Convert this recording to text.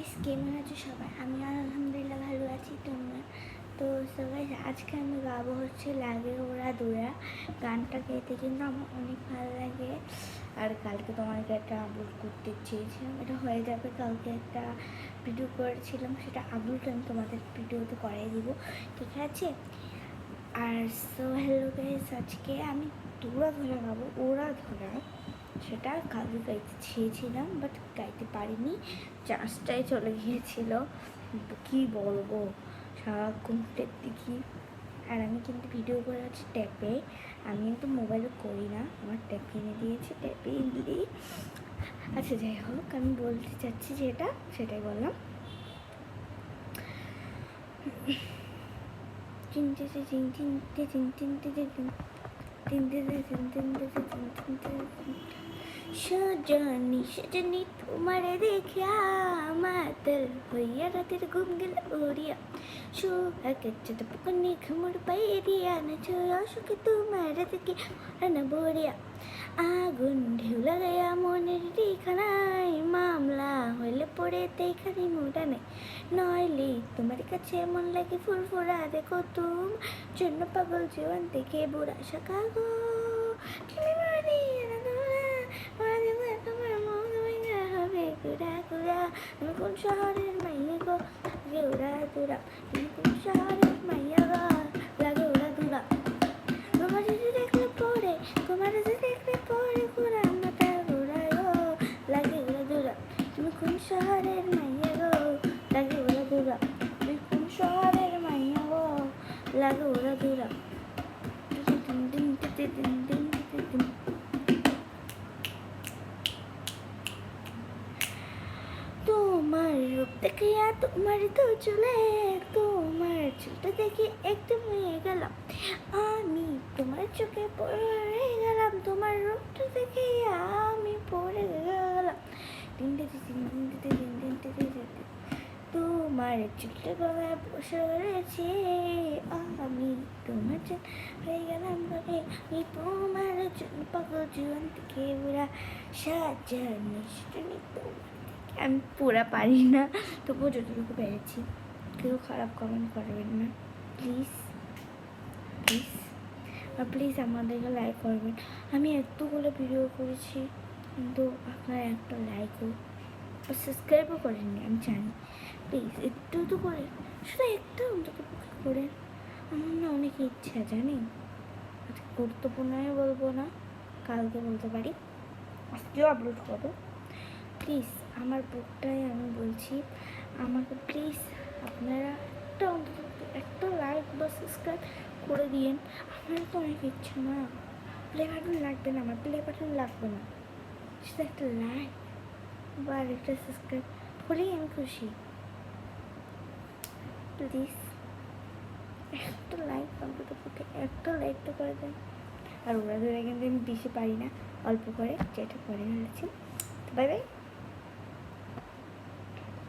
Guys, কেমন আছো সবাই? আমি আলহামদুলিল্লাহ ভালো আছি। তোমরা তো সবাই, আজকে আমি গাবো হচ্ছে লাগে ওরা দোয়া গানটা গেতে, কিন্তু আমার অনেক ভালো লাগে। আর কালকে তোমাকে একটা আপলোড করতে চেয়েছিলাম, এটা হয়ে যাবে। কালকে একটা ভিডিও করেছিলাম, সেটা আপলোড আমি তোমাদের ভিডিওতে করাই দিব, ঠিক আছে? আর সো হ্যালো গাইস, আজকে আমি দৌড়া ধরা গাবো, ওরা ধরা। সেটা কালকে গাইতে চেয়েছিলাম, বাট গাইতে পারিনি, চার্জটাই চলে গিয়েছিল। কী বলবো, সারাক্ষণ টেপ দেখি। আর আমি কিন্তু ভিডিও করে আছি ট্যাপে, আমি কিন্তু মোবাইলে করি না, আমার ট্যাপ কিনে দিয়েছি, ট্যাপে দিই। আচ্ছা যাই হোক, আমি বলতে চাচ্ছি যেটা সেটাই বললাম। চিনতে চিনতে চিনতে চিনতে সজনী সজনী তোমারে দেখিয়া মাতাল হইয়া রাতের ঘুম গেল উড়িয়া, সোহাগের যত পুকনি ঘুমুর পাইরিয়া নাচো অসুখে তোমার দেখে রানা বড়িয়া, আগুন ঢেউ লাগাইয়া মনের ঠিকানায় মামলা হইলে পড়ে তেখানি মোটা নেই, নইলে তোমার কাছে মন লাগে ফুরফুরা, দেখো তুম জন্য পাগল জীবন থেকে বুড়া শাখা গো। আমি কোন শহরের মাইয়া গো, লাগে ওরা দূরা। তুমি কোন শহরের মাইয়া গো, লাগে ওরা দূরা। তোমার যদি দেখলে পরে, তোমার যদি দেখলে পরে ঘোরা মাথা ঘোরায় গো, লাগে ওরা দূরা। তুমি কোন শহরের মাইয়া গো, লাগে ওরা দূরা। তুমি কোন শহরের মাইয়া গো, লাগে ওরা দূরা। তোমার রূপ দেখিয়া তোমার তো চলে, তোমার চুলটা দেখে একদম হয়ে গেলাম আমি, তোমার চোখে পড়ে গেলাম, তোমার রূপটা দেখে আমি পড়ে গেলাম। তোমার চুলটা গলায় বসে রয়েছে আমি, তোমার জন্য হয়ে গেলাম বলে আমি, তোমার জন্য পাগল জীবন থেকে বুড়া সাজা নিশ্চয়। আমি পুরা পারি না, তবুও যতটুকু পেরেছি। কেউ খারাপ কমেন্ট করবেন না প্লিজ প্লিজ, আর প্লিজ আমাদেরকে লাইক করবেন। আমি এতগুলো ভিডিও করেছি, কিন্তু আপনারা একটা লাইকও সাবস্ক্রাইবও করেননি, আমি জানি। প্লিজ একটু তো করে, শুধু একটা অন্তত করে। আমার না অনেক ইচ্ছা, জানেন, গুরুত্বপূর্ণ বলবো না, কালকে বলতে পারি, আজকেও আপলোড করবো। প্লিজ আমার বুকটাই আমি বলছি, আমাকে প্লিজ আপনারা একটা অন্তত একটা লাইক বা সাবস্ক্রাইব করে দিয়েন। আমার তো অনেক ইচ্ছা না, প্লে বাটন লাগবে না, আমার প্লে বাটন লাগবে না, শুধু একটা লাইক বা একটা সাবস্ক্রাইব হলেই আমি খুশি। প্লিজ একটা লাইক, অন্তত একটা লাইক তো করে দেন। আর ওরা ধরে কিন্তু আমি বেশি পারি না, অল্প করে, যেটা করে ফেলেছি। Bye bye.